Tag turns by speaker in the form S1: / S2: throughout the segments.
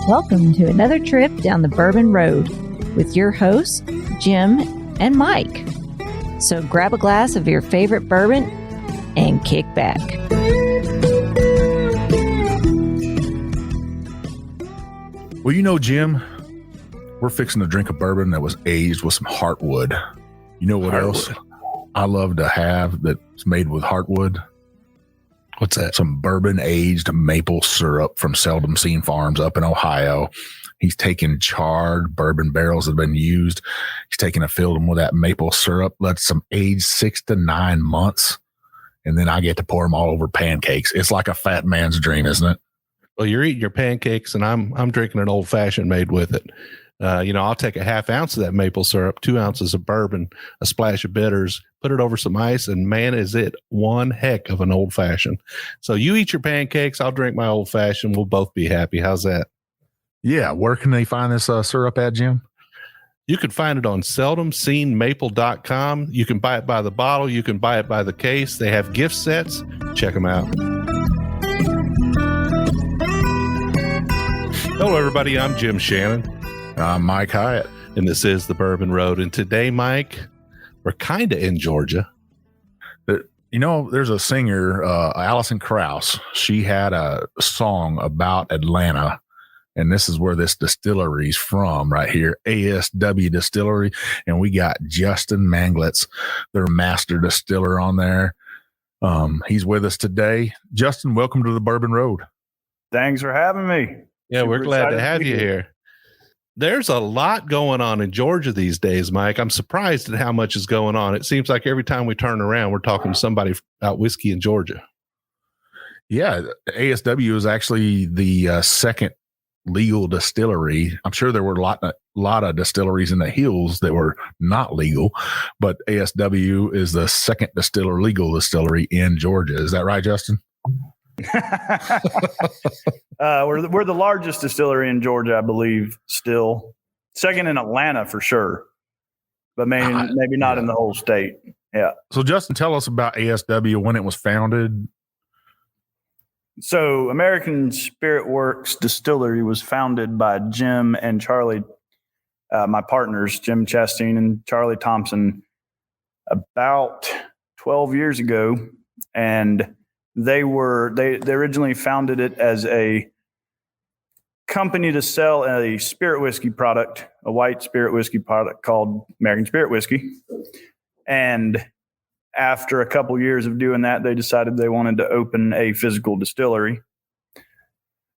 S1: Welcome to another trip down the Bourbon Road with your hosts, Jim and Mike. So grab a glass of your favorite bourbon and kick back.
S2: Well, you know, Jim, we're fixing to drink a bourbon that was aged with some heartwood. You know what else I love to have that's made with heartwood? What's that? Some bourbon aged maple syrup from Seldom Seen Farms up in Ohio. He's taken charred bourbon barrels that have been used. He's taken and filled them with that maple syrup, lets them age 6 to 9 months. And then I get to pour them all over pancakes. It's like a fat man's dream, isn't it?
S3: Well, you're eating your pancakes and I'm drinking an old fashioned made with it. I'll take a half ounce of that maple syrup, 2 ounces of bourbon, a splash of bitters, put it over some ice, and man, is it one heck of an old fashioned. So you eat your pancakes, I'll drink my old fashioned. We'll both be happy. How's that?
S2: Yeah. Where can they find this syrup at, Jim?
S3: You can find it on seldomseenmaple.com. You can buy it by the bottle. You can buy it by the case. They have gift sets. Check them out. Hello, everybody. I'm Jim Shannon.
S2: I'm Mike Hyatt.
S3: And this is the Bourbon Road. And today, Mike, we're kind of in Georgia.
S2: There's a singer, Alison Krauss. She had a song about Atlanta. And this is where this distillery's from right here, ASW Distillery. And we got Justin Manglitz, their master distiller on there. He's with us today. Justin, welcome to the Bourbon Road.
S4: Thanks for having me.
S3: Yeah, we're glad to have you here. There's a lot going on in Georgia these days, Mike. I'm surprised at how much is going on. It seems like every time we turn around, we're talking to somebody about whiskey in Georgia.
S2: Yeah, ASW is actually the second legal distillery. I'm sure there were a lot of distilleries in the hills that were not legal, but ASW is the second legal distillery in Georgia. Is that right, Justin?
S4: We're the largest distillery in Georgia, I believe. Still second in Atlanta for sure, but maybe not in the whole state. Yeah.
S2: So, Justin, tell us about ASW, when it was founded.
S4: So, American Spirit Works Distillery was founded by Jim and Charlie, my partners, Jim Chastain and Charlie Thompson, about 12 years ago, and they originally founded it as a company to sell a spirit whiskey product, a white spirit whiskey product called American Spirit Whiskey. And after a couple years of doing that, they decided they wanted to open a physical distillery,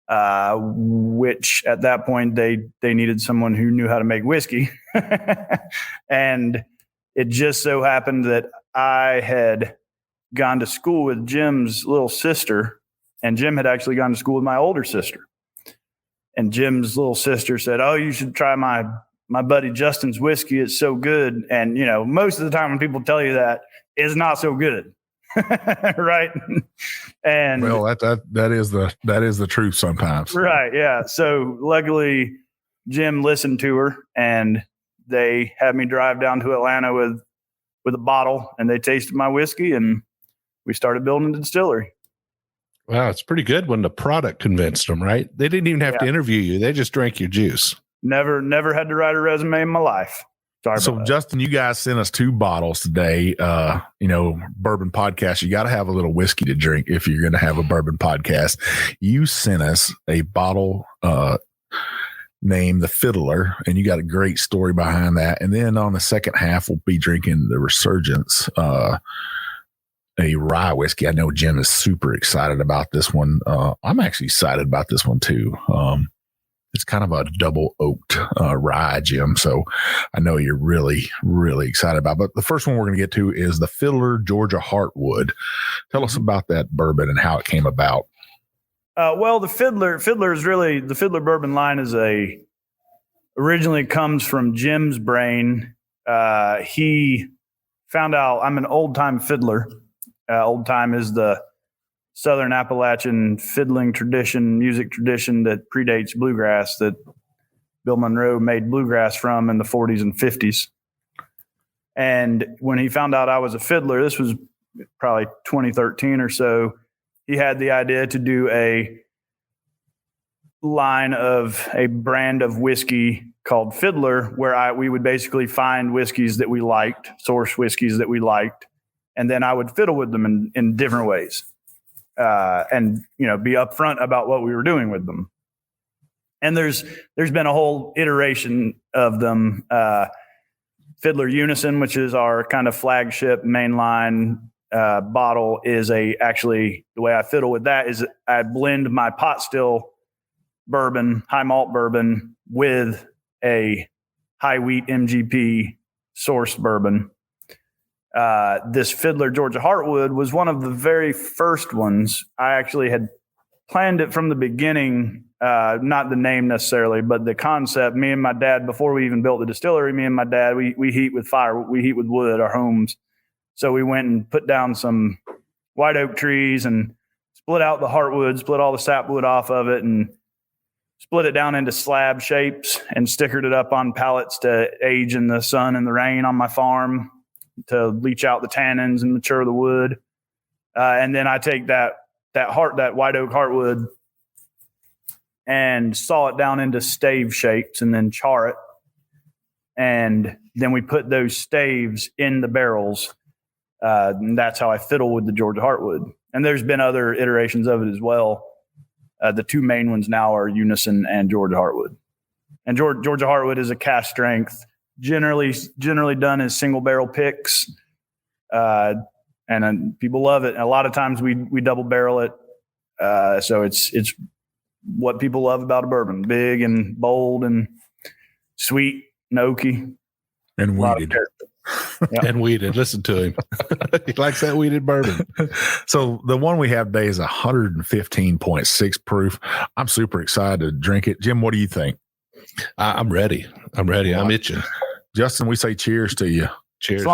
S4: which at that point they needed someone who knew how to make whiskey. And it just so happened that I had gone to school with Jim's little sister, and Jim had actually gone to school with my older sister. And Jim's little sister said, "Oh, you should try my buddy Justin's whiskey. It's so good." And, most of the time when people tell you that, it's not so good. Right. And
S2: well, that is the truth sometimes.
S4: Right. Yeah. So luckily Jim listened to her, and they had me drive down to Atlanta with a bottle, and they tasted my whiskey, and we started building the distillery.
S3: Wow, it's pretty good when the product convinced them, right? They didn't even have to interview you. They just drank your juice.
S4: Never had to write a resume in my life.
S2: So, Justin, you guys sent us 2 bottles today. Bourbon podcast, you got to have a little whiskey to drink if you're going to have a bourbon podcast. You sent us a bottle named the Fiddler, and you got a great story behind that. And then on the second half, we'll be drinking the Resurgence, a rye whiskey. I know Jim is super excited about this one. I'm actually excited about this one too. It's kind of a double oaked rye, Jim. So I know you're really, really excited about it. But the first one we're going to get to is the Fiddler Georgia Heartwood. Tell us about that bourbon and how it came about.
S4: Well, the Fiddler is really, the Fiddler bourbon line originally comes from Jim's brain. He found out I'm an old time fiddler. Old time is the Southern Appalachian fiddling tradition, music tradition that predates bluegrass, that Bill Monroe made bluegrass from in the 40s and 50s. And when he found out I was a fiddler, this was probably 2013 or so, he had the idea to do a line of a brand of whiskey called Fiddler, where we would basically find whiskeys that we liked, source whiskeys that we liked, and then I would fiddle with them in different ways, and be upfront about what we were doing with them. And there's been a whole iteration of them. Fiddler Unison, which is our kind of flagship mainline bottle, is actually the way I fiddle with that is I blend my pot still bourbon, high malt bourbon, with a high wheat MGP sourced bourbon. This Fiddler Georgia Heartwood was one of the very first ones. I actually had planned it from the beginning, not the name necessarily, but the concept. Me and my dad, before we even built the distillery, me and my dad, we heat with fire. We heat with wood, our homes. So we went and put down some white oak trees and split out the heartwood, split all the sapwood off of it, and split it down into slab shapes and stickered it up on pallets to age in the sun and the rain on my farm to leach out the tannins and mature the wood. And then I take that white oak heartwood and saw it down into stave shapes and then char it. And then we put those staves in the barrels. And that's how I fiddle with the Georgia Heartwood. And there's been other iterations of it as well. The two main ones now are Unison and Georgia Heartwood. And Georgia Heartwood is a cask strength, generally done as single barrel picks. And people love it. And a lot of times we double barrel it. So it's what people love about a bourbon: big and bold and sweet and oaky
S2: and weeded.
S3: Yep. And weeded. Listen to him. He likes that weeded bourbon.
S2: So the one we have today is 115.6 proof. I'm super excited to drink it. Jim, what do you think?
S3: I'm ready. I'm itching.
S2: Justin, we say cheers to you.
S3: Cheers.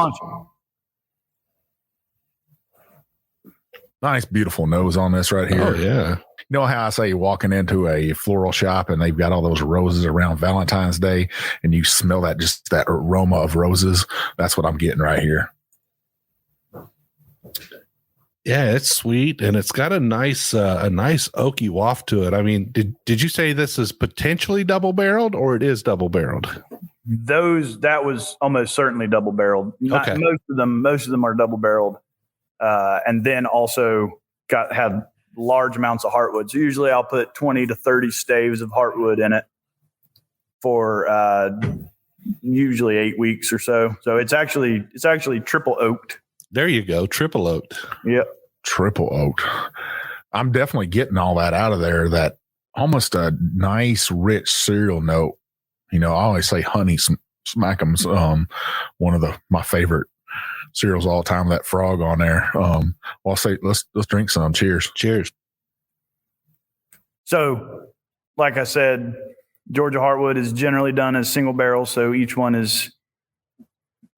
S2: Nice, beautiful nose on this right here.
S3: Oh, yeah.
S2: You know how I say walking into a floral shop and they've got all those roses around Valentine's Day and you smell that aroma of roses? That's what I'm getting right here.
S3: Yeah, it's sweet and it's got a nice oaky waft to it. I mean, did you say this is potentially double barreled or it is double barreled?
S4: That was almost certainly double barreled.
S3: Okay.
S4: Most of them are double barreled. And then also have large amounts of heartwood. So usually I'll put 20 to 30 staves of heartwood in it for usually 8 weeks or so. So it's actually triple oaked.
S3: There you go, triple oaked.
S4: Yep,
S2: triple oaked. I'm definitely getting all that out of there. That almost a nice, rich cereal note. I always say honey smack'em's one of my favorite cereals all the time. That frog on there. I'll say let's drink some. Cheers.
S4: So, like I said, Georgia Heartwood is generally done as single barrel. So each one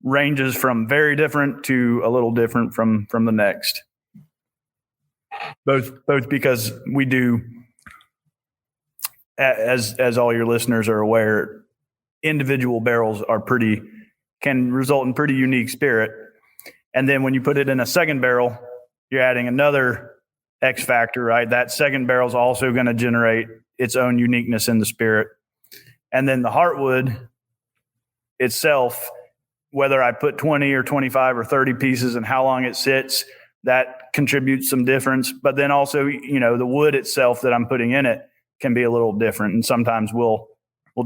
S4: ranges from very different to a little different from the next. Both because we do, as all your listeners are aware, individual barrels can result in pretty unique spirit. And then when you put it in a second barrel, you're adding another X factor, right? That second barrel is also going to generate its own uniqueness in the spirit. And then the heartwood itself, whether I put 20 or 25 or 30 pieces and how long it sits, that contributes some difference. But then also, the wood itself that I'm putting in it can be a little different. And sometimes we'll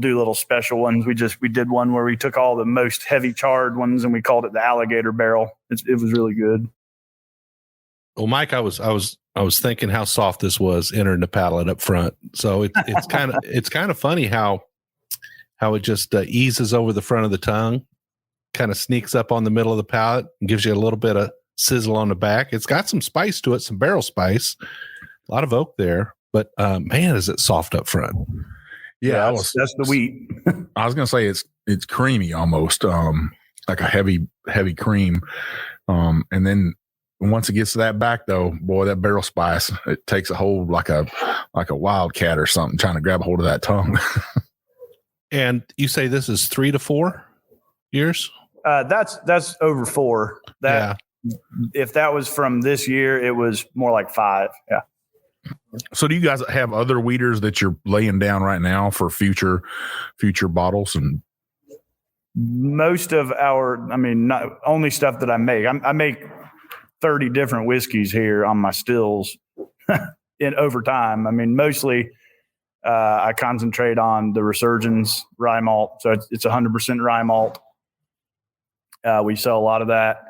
S4: do little special ones. We did one where we took all the most heavy charred ones and we called it the alligator barrel. It was really good.
S3: Well, Mike, I was thinking how soft this was entering the palate up front. So it's kind of funny how it just eases over the front of the tongue, kind of sneaks up on the middle of the palate and gives you a little bit of sizzle on the back. It's got some spice to it, some barrel spice, a lot of oak there, but man, is it soft up front.
S2: Yeah,
S4: that's the wheat.
S2: I was going to say it's creamy almost, like a heavy cream. And then once it gets to that back though, boy, that barrel spice, it takes a hold like a wildcat or something trying to grab a hold of that tongue.
S3: And you say this is 3 to 4 years?
S4: That's over 4. If that was from this year, it was more like 5. Yeah.
S2: So do you guys have other weeders that you're laying down right now for future bottles? And
S4: most of not only stuff that I make. I make 30 different whiskeys here on my stills in over time. I mean, mostly I concentrate on the Resurgence rye malt. So it's 100% rye malt. We sell a lot of that.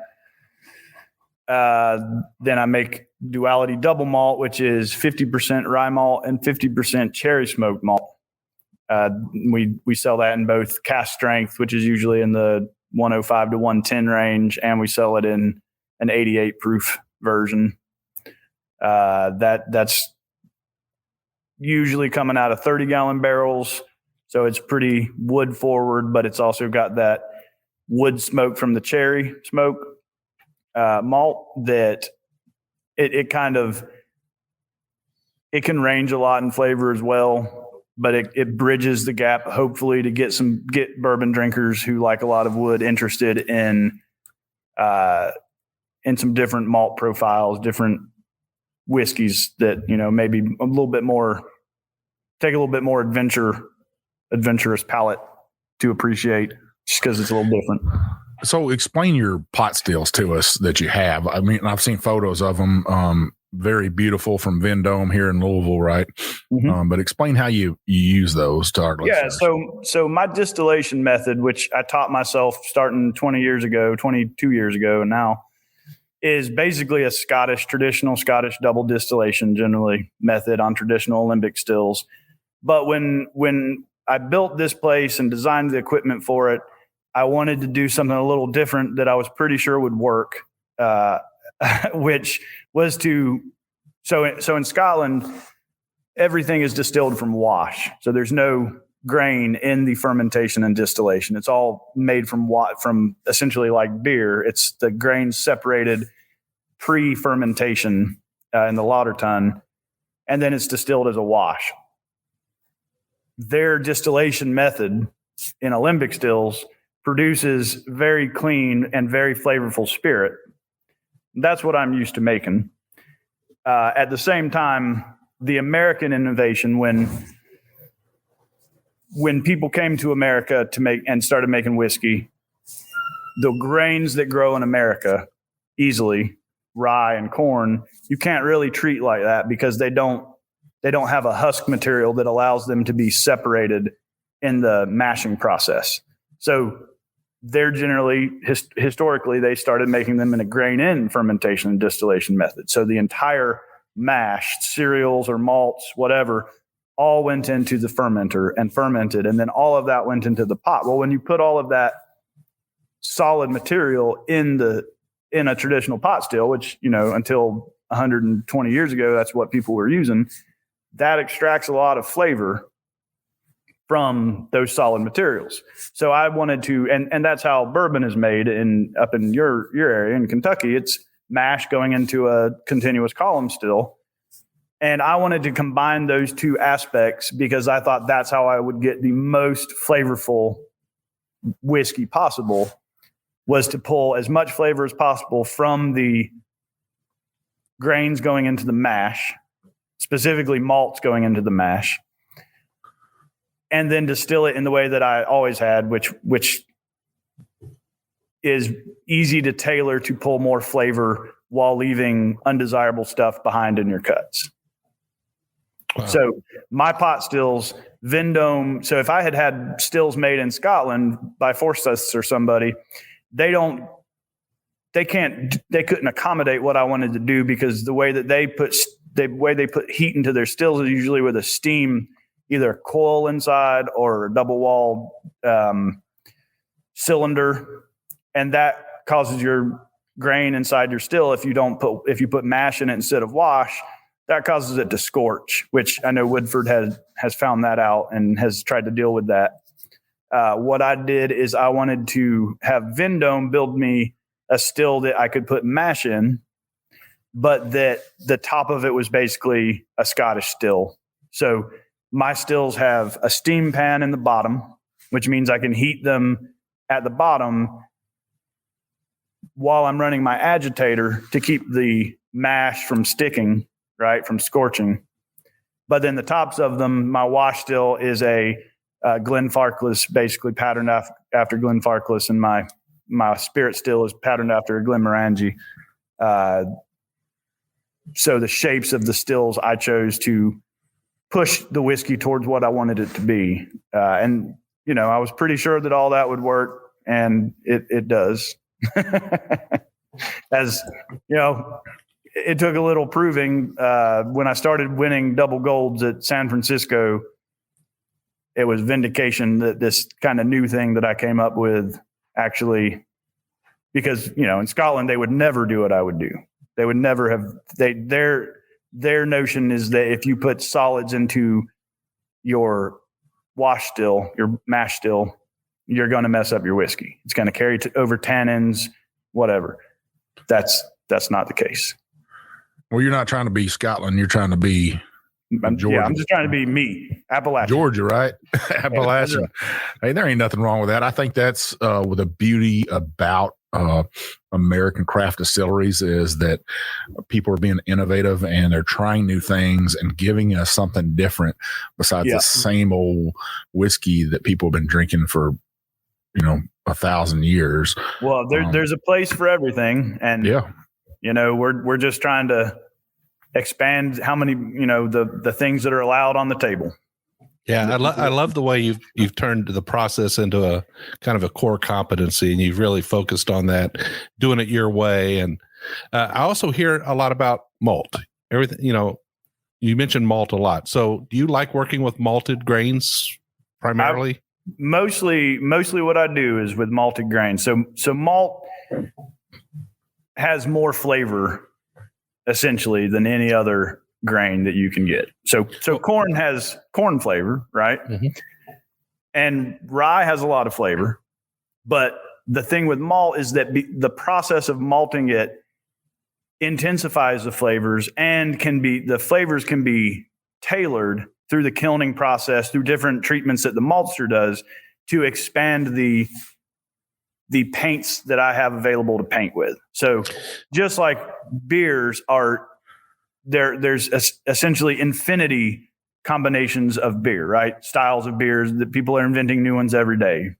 S4: Then I make Duality double malt, which is 50% rye malt and 50% cherry smoked malt. We sell that in both cask strength, which is usually in the 105 to 110 range, and we sell it in an 88 proof version. That's usually coming out of 30-gallon barrels, so it's pretty wood forward, but it's also got that wood smoke from the cherry smoke malt that it can range a lot in flavor as well, but it bridges the gap, hopefully, to get bourbon drinkers who like a lot of wood interested in some different malt profiles, different whiskeys that, maybe take a little bit more adventurous palate to appreciate, just because it's a little different.
S2: So explain your pot stills to us that you have. I mean, I've seen photos of them. Very beautiful, from Vendome here in Louisville, right?
S4: Mm-hmm.
S2: But explain how you use those to our listeners.
S4: Yeah. So my distillation method, which I taught myself starting 22 years ago now, is basically a traditional Scottish double distillation generally method on traditional alembic stills. But when I built this place and designed the equipment for it, I wanted to do something a little different that I was pretty sure would work, which was so in Scotland, everything is distilled from wash. So there's no grain in the fermentation and distillation. It's all made from essentially like beer. It's the grains separated pre-fermentation in the lauter tun, and then it's distilled as a wash. Their distillation method in alembic stills produces very clean and very flavorful spirit. That's what I'm used to making. At the same time, the American innovation, when people came to America to make and started making whiskey, the grains that grow in America easily, rye and corn, you can't really treat like that because they don't have a husk material that allows them to be separated in the mashing process. So they're generally, historically, they started making them in a grain-in fermentation and distillation method. So the entire mash, cereals or malts, whatever, all went into the fermenter and fermented, and then all of that went into the pot. Well, when you put all of that solid material in a traditional pot still, which, until 120 years ago, that's what people were using, that extracts a lot of flavor from those solid materials. So I wanted to, and that's how bourbon is made up in your area in Kentucky. It's mash going into a continuous column still. And I wanted to combine those two aspects because I thought that's how I would get the most flavorful whiskey possible, was to pull as much flavor as possible from the grains going into the mash, specifically malts going into the mash, and then distill it in the way that I always had, which is easy to tailor to pull more flavor while leaving undesirable stuff behind in your cuts. Wow. So my pot stills, Vendome. So if I had stills made in Scotland by Forsyths or somebody, they couldn't accommodate what I wanted to do, because the way they put heat into their stills is usually with a steam, either a coil inside or a double walled cylinder, and that causes your grain inside your still. If you put mash in it instead of wash, that causes it to scorch, which I know Woodford has found that out and has tried to deal with that. What I did is I wanted to have Vendome build me a still that I could put mash in, but that the top of it was basically a Scottish still. So my stills have a steam pan in the bottom, which means I can heat them at the bottom while I'm running my agitator to keep the mash from sticking, right, from scorching. But then the tops of them, my wash still is a Glenfarclas, basically patterned after Glenfarclas, and my spirit still is patterned after a Glenmorangie. So the shapes of the stills I chose to push the whiskey towards what I wanted it to be. And, I was pretty sure that all that would work, and it does. As, it took a little proving. When I started winning double golds at San Francisco, it was vindication that this kind of new thing that I came up with actually, because, in Scotland, they would never do what I would do. They would never have, their notion is that if you put solids into your wash still, your mash still, you're going to mess up your whiskey. It's going to carry over tannins, whatever. That's not the case.
S2: Well, you're not trying to be Scotland. You're trying to be Georgia.
S4: Yeah, I'm just trying to be me, Appalachia.
S2: Georgia, right? Appalachia. Hey, there ain't nothing wrong with that. I think that's with the beauty about American craft distilleries is that people are being innovative and they're trying new things and giving us something different besides the same old whiskey that people have been drinking for 1,000 years.
S4: Well, there's a place for everything, and we're just trying to expand how many the things that are allowed on the table.
S3: Yeah, I love the way you've turned the process into a kind of a core competency, and you've really focused on that, doing it your way. And I also hear a lot about malt. Everything, you mentioned malt a lot. So, do you like working with malted grains primarily?
S4: Mostly what I do is with malted grains. So malt has more flavor essentially than any other grain that you can get. So corn has corn flavor, right? Mm-hmm. And rye has a lot of flavor. But the thing with malt is that the process of malting it intensifies the flavors, and the flavors can be tailored through the kilning process, through different treatments that the maltster does to expand the paints that I have available to paint with. So just like beers are, there's essentially infinity combinations of beer, right? Styles of beers that people are inventing new ones every day.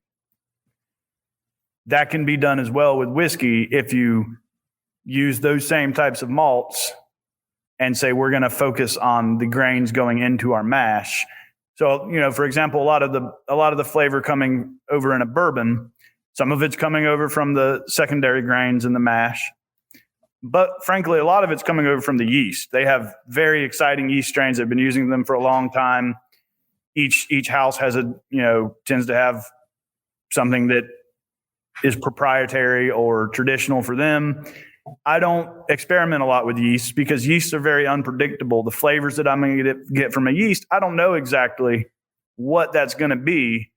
S4: That can be done as well with whiskey if you use those same types of malts and say, we're going to focus on the grains going into our mash. So, for example, a lot of the flavor coming over in a bourbon, some of it's coming over from the secondary grains in the mash. But frankly, a lot of it's coming over from the yeast. They have very exciting yeast strains. They've been using them for a long time. Each house has tends to have something that is proprietary or traditional for them. I don't experiment a lot with yeast because yeasts are very unpredictable. The flavors that I'm going to get from a yeast, I don't know exactly what that's going to be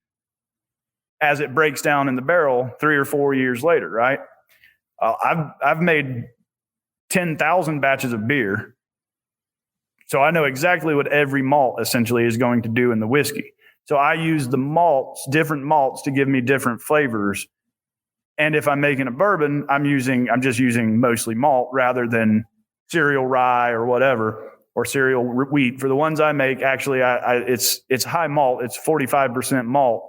S4: as it breaks down in the barrel 3 or 4 years later, right? I've made 10,000 batches of beer, so I know exactly what every malt essentially is going to do in the whiskey. So I use different malts to give me different flavors. And if I'm making a bourbon, I'm just using mostly malt rather than cereal rye or whatever, or cereal wheat. For the ones I make, actually, it's high malt. It's 45% malt,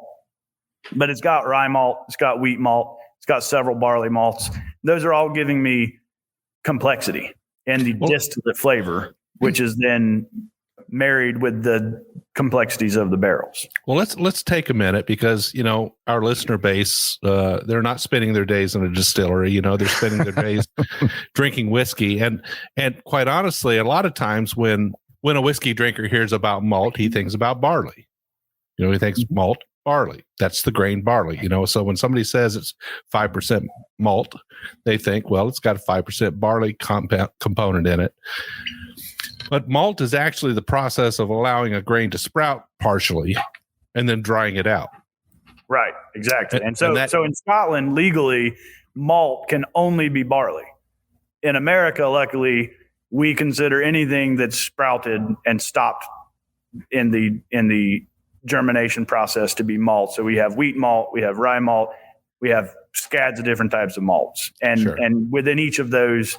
S4: but it's got rye malt, it's got wheat malt, it's got several barley malts. Those are all giving me complexity and the distillate flavor, which is then married with the complexities of the barrels.
S3: Well, let's take a minute because, our listener base, they're not spending their days in a distillery, they're spending their days drinking whiskey. And quite honestly, a lot of times when a whiskey drinker hears about malt, he thinks about barley. He thinks malt, barley. That's the grain barley, So when somebody says it's 5% malt, they think, well, it's got a 5% barley component in it. But malt is actually the process of allowing a grain to sprout partially and then drying it out.
S4: Right, exactly. So in Scotland, legally, malt can only be barley. In America, luckily, we consider anything that's sprouted and stopped in the germination process to be malt. So we have wheat malt, we have rye malt, we have scads of different types of malts. And within each of those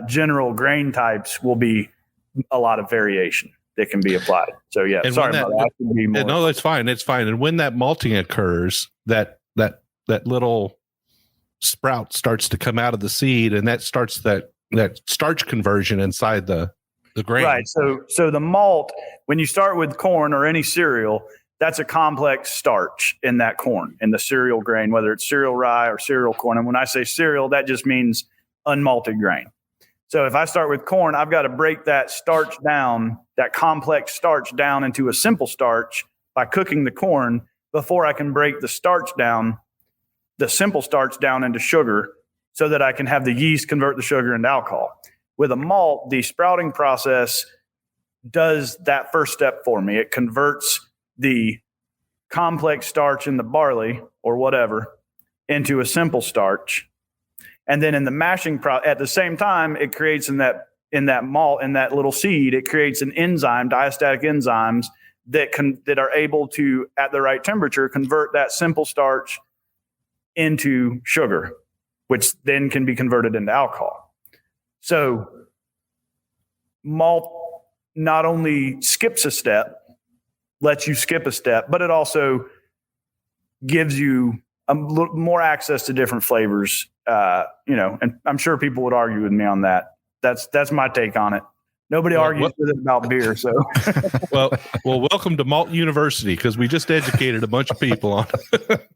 S4: general grain types will be a lot of variation that can be applied. So yeah,
S3: And
S4: sorry
S3: when
S4: about that. I should be more.
S3: No, that's fine. It's fine. And when that malting occurs, that little sprout starts to come out of the seed, and that starts that starch conversion inside the grain.
S4: Right. So the malt, when you start with corn or any cereal, that's a complex starch in that corn, in the cereal grain, whether it's cereal rye or cereal corn. And when I say cereal, that just means unmalted grain. So if I start with corn, I've got to break that starch down, that complex starch down into a simple starch by cooking the corn before I can break the starch down, the simple starch down into sugar, so that I can have the yeast convert the sugar into alcohol. With a malt, the sprouting process does that first step for me. It converts the complex starch in the barley or whatever into a simple starch. And then in the mashing at the same time, it creates in that malt, in that little seed, it creates an enzyme, diastatic enzymes that are able to, at the right temperature, convert that simple starch into sugar, which then can be converted into alcohol. So malt not only skips a step, lets you skip a step, but it also gives you a little more access to different flavors. And I'm sure people would argue with me on that. That's my take on it. Nobody argues with it about beer. So,
S3: well, welcome to Malt University, because we just educated a bunch of people on it.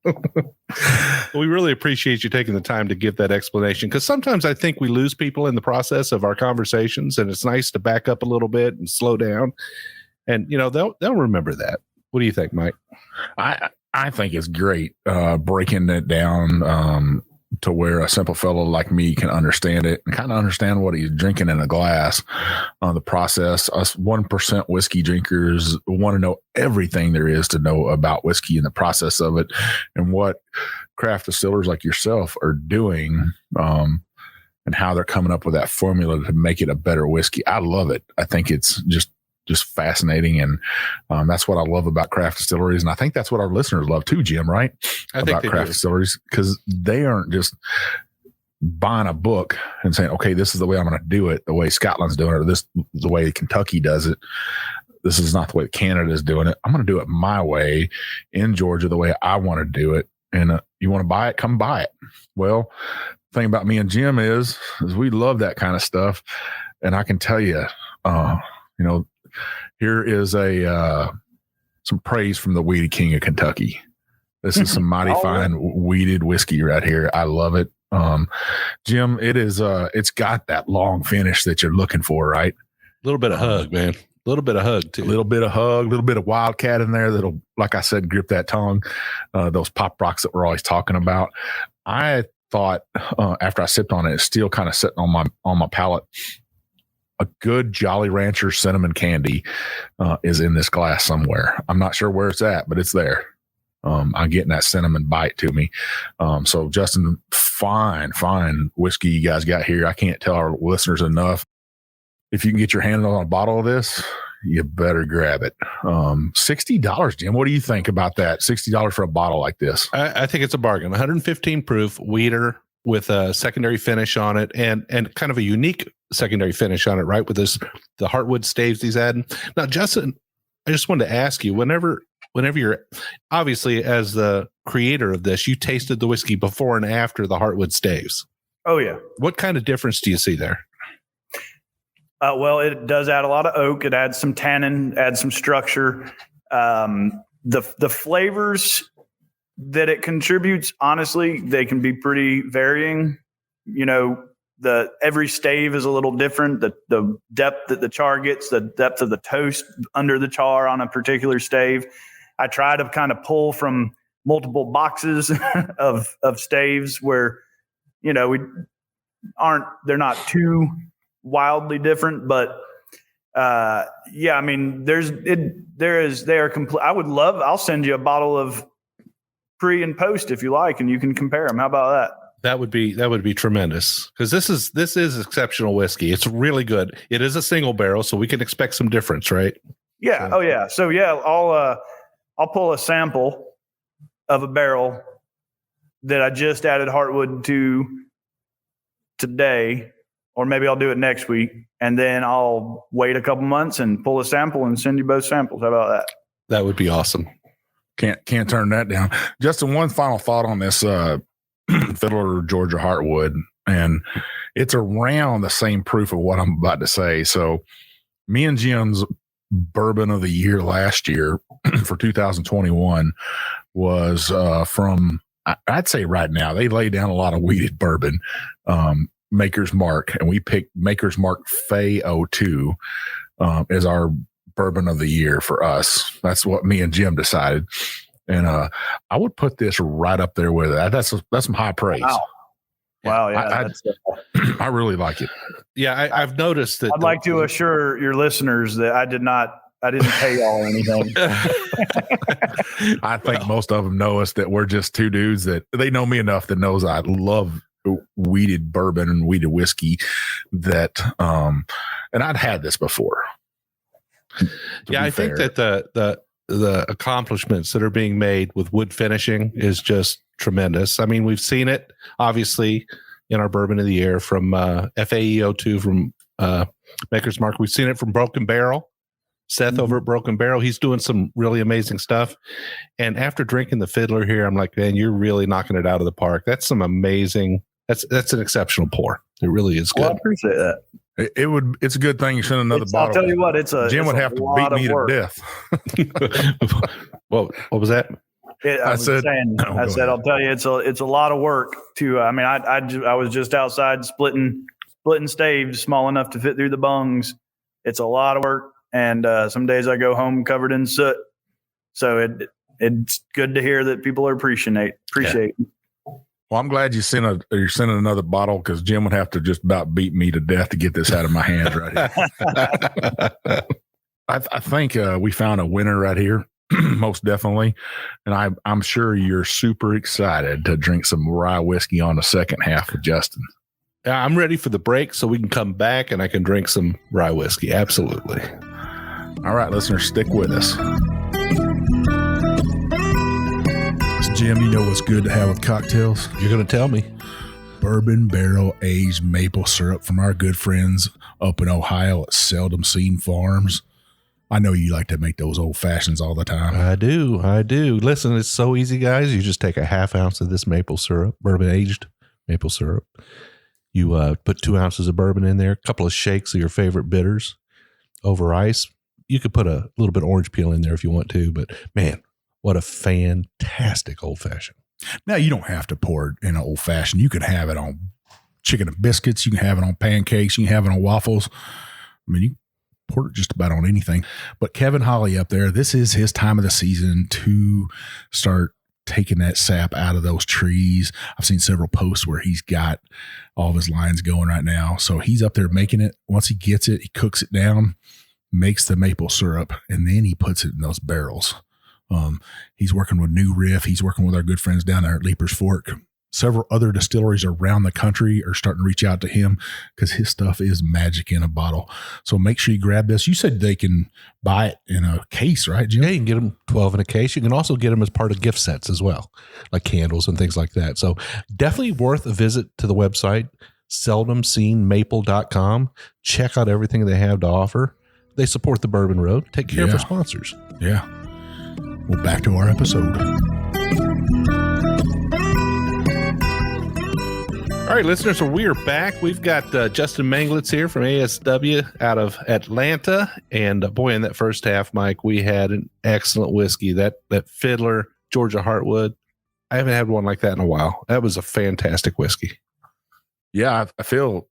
S3: We really appreciate you taking the time to give that explanation, because sometimes I think we lose people in the process of our conversations, and it's nice to back up a little bit and slow down. And they'll remember that. What do you think, Mike?
S2: I think it's great breaking it down to where a simple fellow like me can understand it and kind of understand what he's drinking in a glass. The process, us 1% whiskey drinkers want to know everything there is to know about whiskey and the process of it, and what craft distillers like yourself are doing, and how they're coming up with that formula to make it a better whiskey. I love it. I think it's just fascinating, and that's what I love about craft distilleries, and I think that's what our listeners love too, Jim, right? About craft distilleries, because they aren't just buying a book and saying, okay, this is the way I'm going to do it, the way Scotland's doing it, or this the way Kentucky does it. This is not the way Canada is doing it. I'm going to do it my way in Georgia, the way I want to do it. And you want to buy it, come buy it. Well, the thing about me and Jim is we love that kind of stuff, and I can tell you, here is some praise from the Weedy King of Kentucky. This is some mighty fine weeded whiskey right here. I love it. Jim, it's got that long finish that you're looking for, right?
S3: A little bit of hug, man. A little bit of hug too.
S2: A little bit of hug, a little bit of wildcat in there that'll, like I said, grip that tongue. Those pop rocks that we're always talking about. I thought after I sipped on it, it's still kind of sitting on my palate. A good Jolly Rancher cinnamon candy is in this glass somewhere. I'm not sure where it's at, but it's there. I'm getting that cinnamon bite to me. So Justin, fine whiskey you guys got here. I can't tell our listeners enough. If you can get your hand on a bottle of this, you better grab it. $60, Jim. What do you think about that? $60 for a bottle like this?
S3: I think it's a bargain. 115 proof weeder with a secondary finish on it, and kind of a unique secondary finish on it, right? With the heartwood staves he's adding. Now, Justin, I just wanted to ask you, whenever you're, obviously as the creator of this, you tasted the whiskey before and after the heartwood staves.
S4: Oh yeah. What
S3: kind of difference do you see there?
S4: Well, it does add a lot of oak. It adds some tannin, adds some structure. The flavors that it contributes, honestly, they can be pretty varying. Every stave is a little different. The depth that the char gets, the depth of the toast under the char on a particular stave. I try to kind of pull from multiple boxes of staves where, they're not too wildly different, but they are complete. I'll send you a bottle of pre and post if you like, and you can compare them. How about that?
S3: That would be tremendous, because this is exceptional whiskey. It's really good. It is a single barrel, so we can expect some difference, right?
S4: Yeah. So. Oh yeah. So yeah, I'll pull a sample of a barrel that I just added heartwood to today, or maybe I'll do it next week, and then I'll wait a couple months and pull a sample and send you both samples. How about that?
S3: That would be awesome.
S2: Can't turn that down. Justin, one final thought on this Fiddler Georgia Heartwood, and it's around the same proof of what I'm about to say. So me and Jim's bourbon of the year last year for 2021 was from, I'd say right now, they lay down a lot of wheated bourbon, Maker's Mark, and we picked Maker's Mark Fay 02 as our bourbon of the year for us. That's what me and Jim decided. And I would put this right up there with it. That's some high praise.
S4: Wow. Yeah.
S2: I really like it.
S3: Yeah. I've noticed that.
S4: I'd like to assure your listeners that I didn't pay y'all or anything.
S2: I think most of them know us, that we're just two dudes that they know me enough that knows I love wheated bourbon and wheated whiskey that, and I'd had this before.
S3: Yeah, I think that the accomplishments that are being made with wood finishing is just tremendous. I mean, we've seen it obviously in our bourbon of the year from FAE02 from Maker's Mark. We've seen it from Broken Barrel. Seth over at Broken Barrel, he's doing some really amazing stuff. And after drinking the Fiddler here, I'm like, man, you're really knocking it out of the park. That's some amazing. That's an exceptional pour. It really is good.
S4: Well, I appreciate that.
S2: It's a good thing you sent another bottle.
S4: I'll tell you what,
S2: Jim would have to beat me to death.
S3: Well, what was that?
S4: I said, I'll tell you, it's a lot of work to, I mean, I was just outside splitting staves small enough to fit through the bungs. It's a lot of work. And some days I go home covered in soot. So it's good to hear that people are appreciate.
S2: Yeah. Well, I'm glad you're sending another bottle, because Jim would have to just about beat me to death to get this out of my hands right here. I think we found a winner right here, most definitely. And I'm sure you're super excited to drink some rye whiskey on the second half of Justin.
S3: Yeah, I'm ready for the break so we can come back and I can drink some rye whiskey. Absolutely.
S2: All right, listeners, stick with us. Jim, you know what's good to have with cocktails?
S3: You're going to tell me.
S2: Bourbon barrel aged maple syrup from our good friends up in Ohio at Seldom Seen Farms. I know you like to make those old fashions all the time.
S3: I do. Listen, it's so easy, guys. You just take a half ounce of this maple syrup, bourbon aged maple syrup. You put 2 ounces of bourbon in there, a couple of shakes of your favorite bitters over ice. You could put a little bit of orange peel in there if you want to, but man, what a fantastic old fashioned.
S2: Now, you don't have to pour it in an old fashioned. You can have it on chicken and biscuits. You can have it on pancakes. You can have it on waffles. I mean, you can pour it just about on anything. But Kevin Holly up there, this is his time of the season to start taking that sap out of those trees. I've seen several posts where he's got all of his lines going right now. So he's up there making it. Once he gets it, he cooks it down, makes the maple syrup, and then he puts it in those barrels. He's working with New Riff. He's working with our good friends down there at Leaper's Fork. Several other distilleries around the country are starting to reach out to him because his stuff is magic in a bottle. So make sure you grab this. You said they can buy it in a case, right, Jim?
S3: Yeah, you can get them 12 in a case. You can also get them as part of gift sets as well, like candles and things like that. So definitely worth a visit to the website, seldomseenmaple.com. Check out everything they have to offer. They support the Bourbon Road. Take care of our sponsors.
S2: Yeah. Well, back to our episode.
S3: All right, listeners, so we are back. We've got Justin Manglitz here from ASW out of Atlanta. And boy, in that first half, Mike, we had an excellent whiskey. That Fiddler Georgia Heartwood. I haven't had one like that in a while. That was a fantastic whiskey.
S2: Yeah, I feel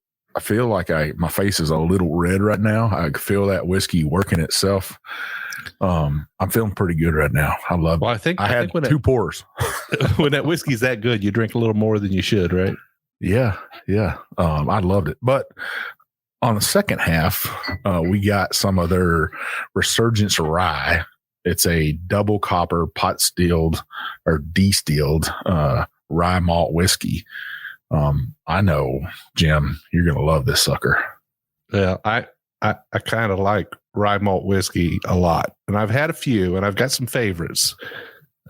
S2: like my face is a little red right now. I feel that whiskey working itself. I'm feeling pretty good right now. I love it.
S3: I think
S2: had two pours.
S3: When that whiskey's that good, you drink a little more than you should, right?
S2: Yeah. I loved it. But on the second half, we got some of their Resurgence Rye. It's a double copper pot stilled or distilled rye malt whiskey. I know, Jim, you're going to love this sucker.
S3: Yeah, I kind of like rye malt whiskey a lot, and I've had a few, and I've got some favorites,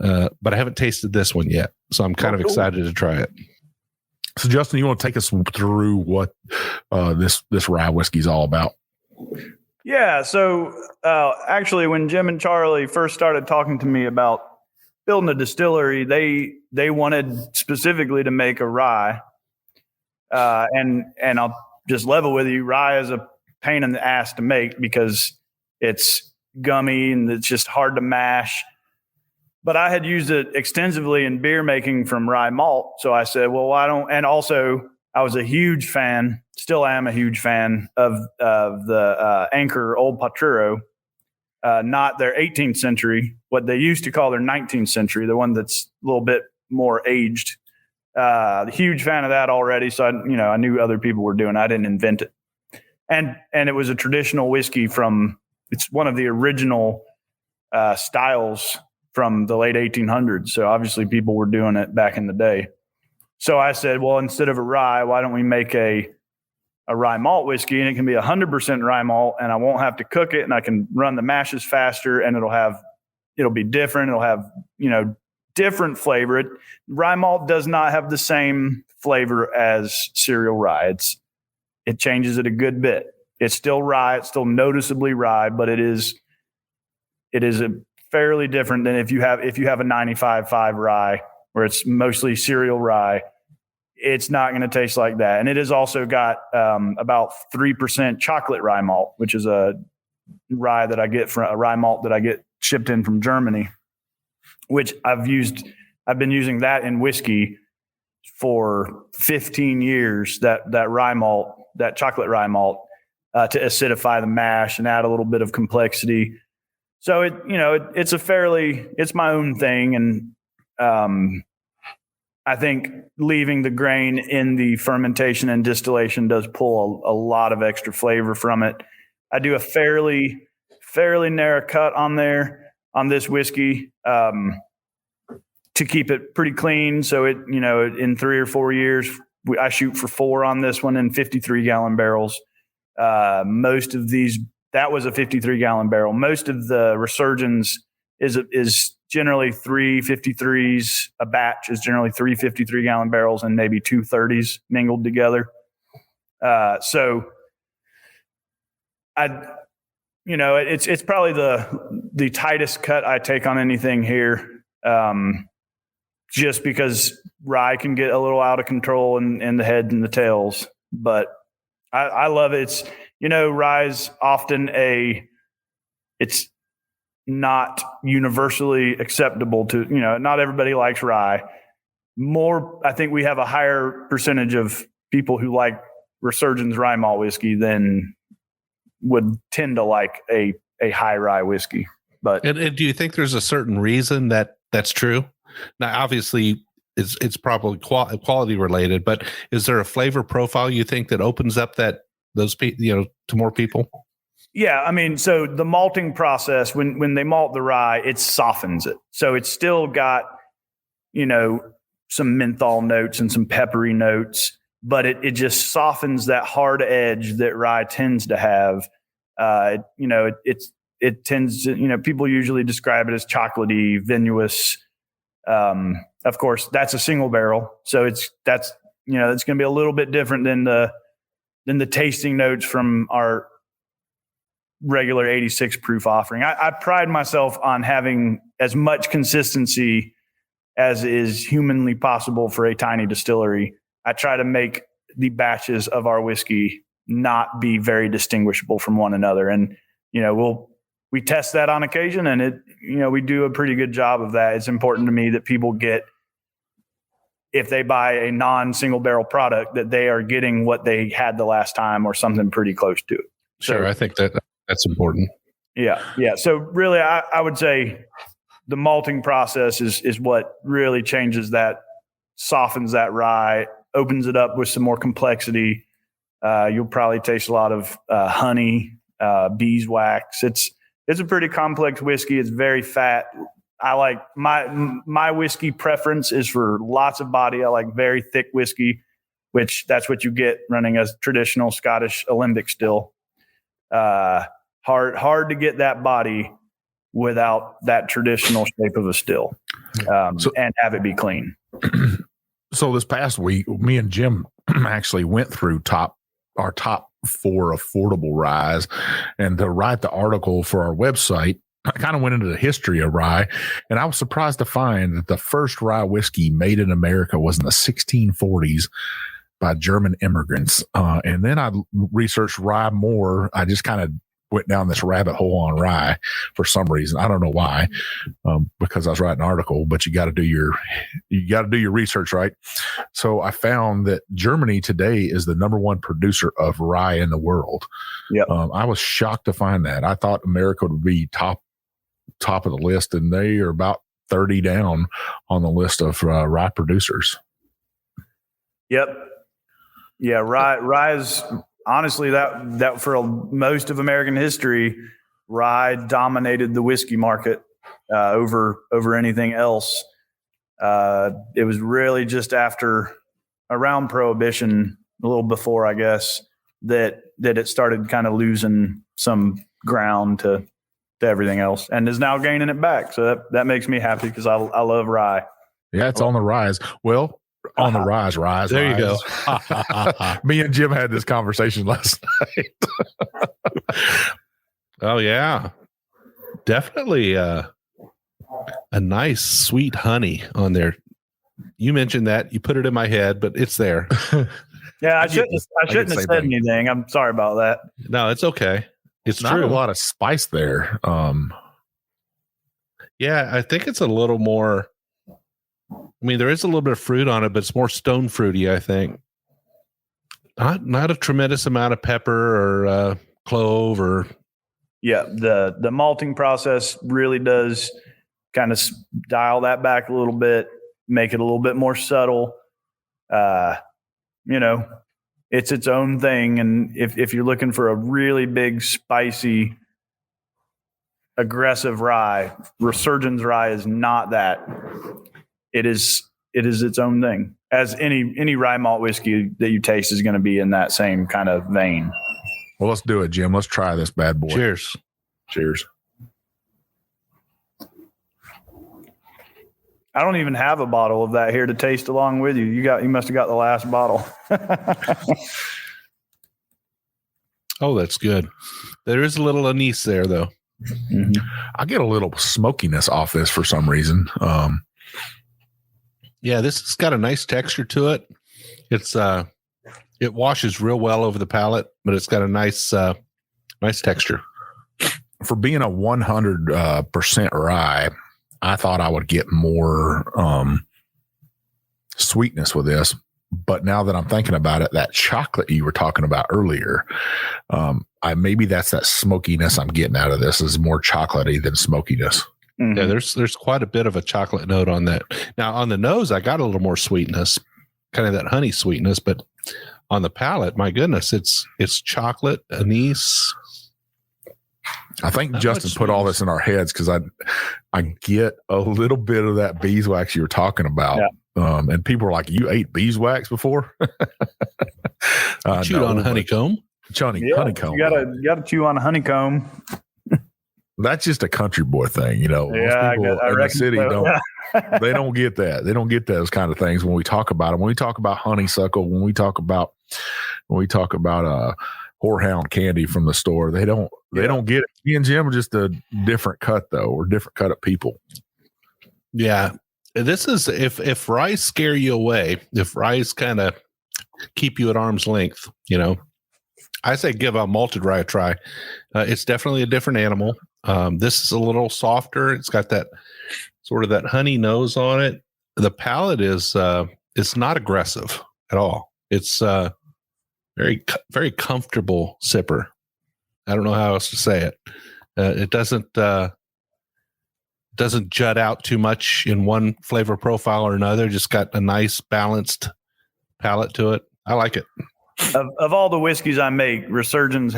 S3: but I haven't tasted this one yet, so I'm kind of excited to try it.
S2: So, Justin, you want to take us through what this rye whiskey is all about?
S4: Yeah. So, actually, when Jim and Charlie first started talking to me about building a distillery, they wanted specifically to make a rye. And I'll just level with you, rye is a pain in the ass to make because it's gummy and it's just hard to mash. But I had used it extensively in beer making from rye malt. So I said, well, why don't, and also I was a huge fan, still am a huge fan of the Anchor Old Paturo, not their 18th century, what they used to call their 19th century, the one that's a little bit more aged. Huge fan of that already. So I knew other people were doing it. I didn't invent it. And it was a traditional whiskey it's one of the original styles from the late 1800s. So obviously people were doing it back in the day. So I said, well, instead of a rye, why don't we make a rye malt whiskey, and it can be 100% rye malt, and I won't have to cook it, and I can run the mashes faster, and it'll be different. It'll have, different flavor. Rye malt does not have the same flavor as cereal rye. It changes it a good bit. It's still rye. It's still noticeably rye, but it is a fairly different than if you have a 95.5 rye where it's mostly cereal rye. It's not going to taste like that. And it has also got about 3% chocolate rye malt, which is a rye malt that I get shipped in from Germany, which I've been using that in whiskey for 15 years, that rye malt, that chocolate rye malt, to acidify the mash and add a little bit of complexity. So it's my own thing. And I think leaving the grain in the fermentation and distillation does pull a lot of extra flavor from it. I do a fairly narrow cut on this whiskey, to keep it pretty clean. So in 3 or 4 years, I shoot for 4 on this one in 53-gallon barrels. Most of these, that was a 53-gallon barrel. Most of the Resurgence is generally 3 53s. A batch is generally 3 53-gallon barrels and maybe 2 30s mingled together. So it's probably the tightest cut I take on anything here. Just because rye can get a little out of control in the heads and the tails, but I love it. It's, rye's often it's not universally acceptable to, not everybody likes rye. I think we have a higher percentage of people who like Resurgence rye malt whiskey than would tend to like a high rye whiskey. But
S3: and do you think there's a certain reason that's true? Now, obviously, it's probably quality related, but is there a flavor profile you think that opens up to more people?
S4: Yeah, I mean, so the malting process, when they malt the rye, it softens it. So it's still got, some menthol notes and some peppery notes, but it just softens that hard edge that rye tends to have. It tends to, people usually describe it as chocolatey, vinous. Of course, that's a single barrel, so it's going to be a little bit different than the tasting notes from our regular 86 proof offering. I pride myself on having as much consistency as is humanly possible for a tiny distillery. I try to make the batches of our whiskey not be very distinguishable from one another, and we test that on occasion, and we do a pretty good job of that. It's important to me that people get, if they buy a non-single barrel product, that they are getting what they had the last time or something pretty close to it.
S3: Sure. I think that's important.
S4: Yeah. Yeah. So really, I would say the malting process is what really changes that, softens that rye, opens it up with some more complexity. You'll probably taste a lot of honey, beeswax. It's a pretty complex whiskey. It's very fat. I like my whiskey preference is for lots of body. I like very thick whiskey, which that's what you get running a traditional Scottish alembic still. Hard to get that body without that traditional shape of a still, and have it be clean.
S2: So this past week, me and Jim actually went through our top 4 affordable ryes, and to write the article for our website, I kind of went into the history of rye, and I was surprised to find that the first rye whiskey made in America was in the 1640s by German immigrants. And then I researched rye more. I just kind of went down this rabbit hole on rye for some reason. I don't know why, because I was writing an article, but you got to do your research, right? So I found that Germany today is the number 1 producer of rye in the world.
S4: Yep.
S2: I was shocked to find that. I thought America would be top of the list, and they are about 30 down on the list of rye producers.
S4: Yep. Yeah. Rye is honestly that for most of American history, rye dominated the whiskey market over anything else. It was really just around Prohibition, a little before, I guess, that it started kind of losing some ground to everything else, and is now gaining it back. So that makes me happy, because I love rye.
S2: Yeah, it's on the rise. Well, on the rise.
S3: There you go.
S2: Me and Jim had this conversation last night.
S3: Oh yeah, definitely a nice sweet honey on there. You mentioned that. You put it in my head, but it's there.
S4: Yeah, I shouldn't have said anything. I'm sorry about that.
S3: No, it's okay. It's
S2: not
S3: true.
S2: A lot of spice there.
S3: Yeah, I think it's a little more. I mean, there is a little bit of fruit on it, but it's more stone fruity, I think. Not a tremendous amount of pepper or clove or.
S4: Yeah, the malting process really does kind of dial that back a little bit, make it a little bit more subtle. It's its own thing. And if you're looking for a really big, spicy, aggressive rye, Resurgence rye is not that. It is its own thing. As any rye malt whiskey that you taste is going to be in that same kind of vein.
S2: Well, let's do it, Jim. Let's try this bad boy.
S3: Cheers.
S2: Cheers.
S4: I don't even have a bottle of that here to taste along with you. You must have got the last bottle.
S3: Oh, that's good. There is a little anise there, though.
S4: Mm-hmm.
S2: I get a little smokiness off this for some reason.
S3: Yeah, this has got a nice texture to it. It's it washes real well over the palate, but it's got a nice texture.
S2: For being a 100% rye, I thought I would get more sweetness with this. But now that I'm thinking about it, that chocolate you were talking about earlier, maybe that's that smokiness I'm getting out of this is more chocolatey than smokiness.
S4: Mm-hmm.
S3: Yeah, there's quite a bit of a chocolate note on that. Now on the nose, I got a little more sweetness, kind of that honey sweetness, but on the palate, my goodness, it's chocolate, anise.
S2: I think Justin put all this in our heads because I get a little bit of that beeswax you were talking about. Yeah. And people are like, "You ate beeswax before?"
S3: Chewed on honeycomb.
S2: Honeycomb.
S4: You gotta chew on a honeycomb.
S2: That's just a country boy thing,
S4: Yeah,
S2: most people in the city
S4: so.
S2: don't. They don't get that. They don't get those kind of things when we talk about them. When we talk about honeysuckle, when we talk about whorehound candy from the store, they don't get it. Me and Jim are just a different cut though. We're different cut of people.
S3: Yeah. This is if rye scare you away, if rye's kind of keep you at arm's length, I say give a malted rye a try. It's definitely a different animal. This is a little softer. It's got that sort of that honey nose on it. The palate is it's not aggressive at all. It's very, very comfortable sipper. I don't know how else to say it. It doesn't jut out too much in one flavor profile or another. Just got a nice balanced palate to it. I like it.
S4: Of all the whiskeys I make, Resurgence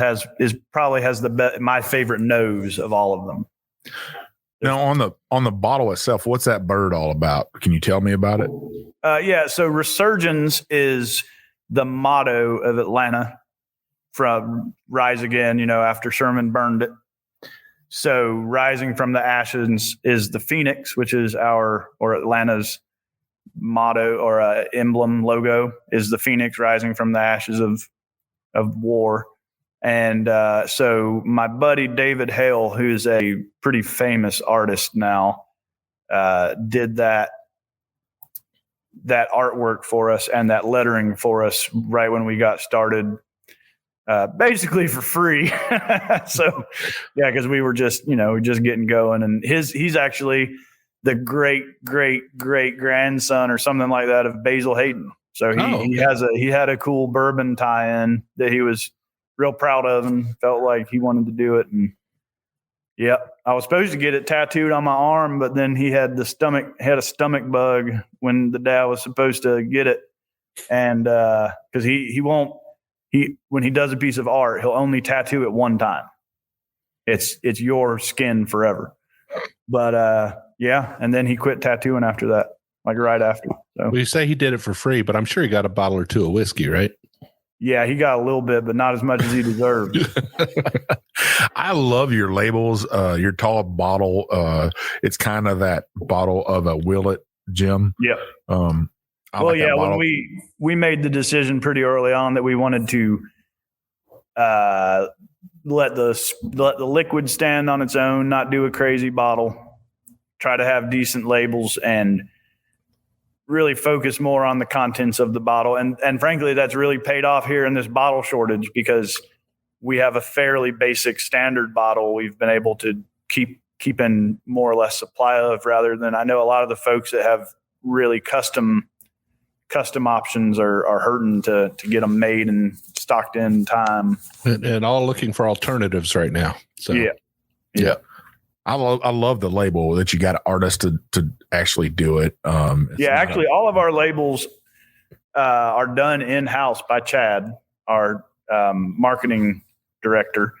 S4: probably has my favorite nose of all of them.
S2: Now on the bottle itself, what's that bird all about? Can you tell me about it?
S4: Yeah. So Resurgence is the motto of Atlanta from Rise Again, after Sherman burned it. So rising from the ashes is the Phoenix, which is Atlanta's motto or emblem logo is the phoenix rising from the ashes of war. And so my buddy David Hale, who's a pretty famous artist now, did that artwork for us and that lettering for us right when we got started, basically for free. So yeah, because we were just getting going, and he's actually the great grandson or something like that of Basil Hayden. So he had a cool bourbon tie-in that he was real proud of and felt like he wanted to do it. And yeah, I was supposed to get it tattooed on my arm, but then he had a stomach bug when the dad was supposed to get it. And because when he does a piece of art, he'll only tattoo it one time. It's your skin forever. But yeah, and then he quit tattooing after that, like right after. So
S3: well, you say he did it for free, but I'm sure he got a bottle or two of whiskey, right?
S4: Yeah, he got a little bit, but not as much as he deserved.
S2: I love your labels. Your tall bottle. It's kind of that bottle of a Willet, Jim.
S4: Yep.
S2: When
S4: we made the decision pretty early on that we wanted to let the liquid stand on its own, not do a crazy bottle, try to have decent labels, and really focus more on the contents of the bottle. And frankly, that's really paid off here in this bottle shortage, because we have a fairly basic standard bottle we've been able to keep in more or less supply of, rather than, I know a lot of the folks that have really custom options are hurting to get them made and stocked in time.
S3: And all looking for alternatives right now. So
S2: yeah. I love the label that you got an artist to actually do it.
S4: All of our labels are done in-house by Chad, our marketing director.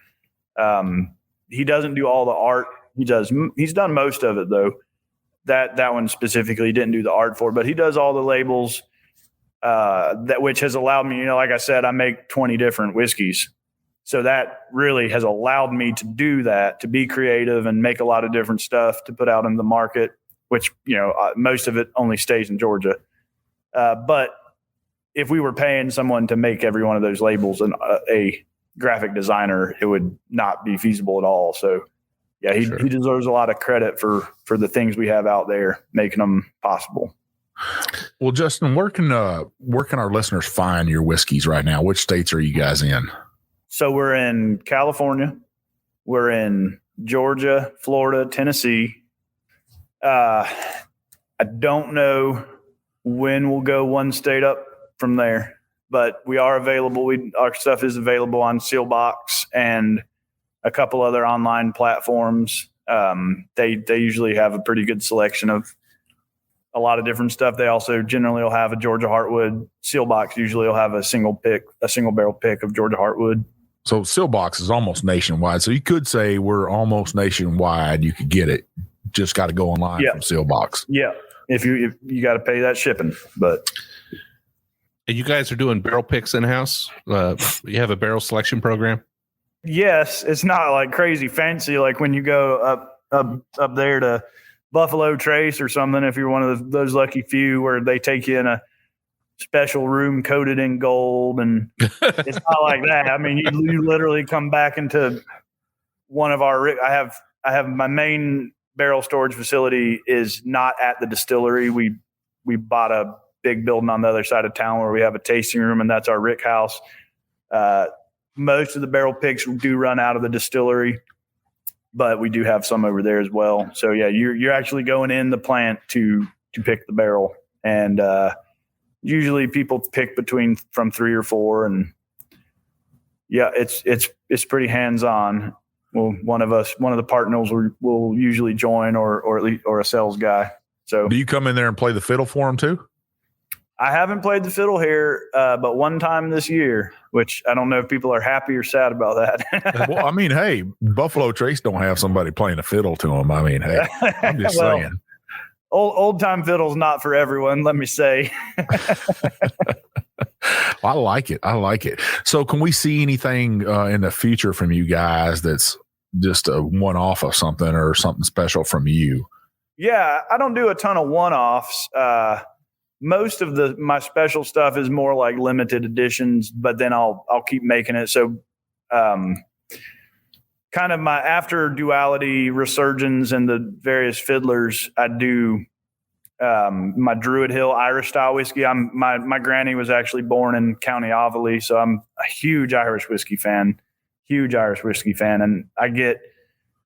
S4: He doesn't do all the art. He's done most of it, though. That one specifically didn't do the art for, but he does all the labels, which has allowed me, like I said, I make 20 different whiskeys. So that really has allowed me to do that, to be creative and make a lot of different stuff to put out in the market, which, most of it only stays in Georgia. But if we were paying someone to make every one of those labels and a graphic designer, it would not be feasible at all. So yeah, he deserves a lot of credit for the things we have out there, making them possible.
S2: Well, Justin, where can our listeners find your whiskeys right now? Which states are you guys in?
S4: So we're in California, we're in Georgia, Florida, Tennessee. I don't know when we'll go one state up from there, but we are available. Our stuff is available on Sealbox and a couple other online platforms. They usually have a pretty good selection of a lot of different stuff. They also generally will have a Georgia Heartwood. Sealbox usually will have a single barrel pick of Georgia Heartwood.
S2: So Sealbox is almost nationwide. So you could say we're almost nationwide. You could get it. Just got to go online from Sealbox.
S4: Yeah. If you got to pay that shipping, but.
S3: And you guys are doing barrel picks in-house? You have a barrel selection program?
S4: Yes. It's not like crazy fancy. Like when you go up there to Buffalo Trace or something, if you're one of those lucky few where they take you in a special room coated in gold, and it's not like that. I mean, you literally come back into one of our. I have my main barrel storage facility is not at the distillery. We bought a big building on the other side of town where we have a tasting room, and that's our rick house. Most of the barrel picks do run out of the distillery, but we do have some over there as well. So yeah, you're actually going in the plant to pick the barrel, and usually people pick from 3 or 4, and yeah, it's pretty hands-on. Well, one of the partners will usually join, or a sales guy. So
S2: do you come in there and play the fiddle for them too?
S4: I haven't played the fiddle here, but one time this year, which I don't know if people are happy or sad about that.
S2: Well, I mean, hey, Buffalo Trace don't have somebody playing a fiddle to them. I mean, hey, I'm just saying.
S4: Old time fiddle's not for everyone, let me say.
S2: I like it. So can we see anything in the future from you guys that's just a one-off of something or something special from you?
S4: Yeah, I don't do a ton of one-offs. most of my special stuff is more like limited editions, but then I'll keep making it. So, kind of my after duality resurgence and the various fiddlers, I do my Druid Hill Irish style whiskey. My granny was actually born in County Offaly, so I'm a huge Irish whiskey fan. And I get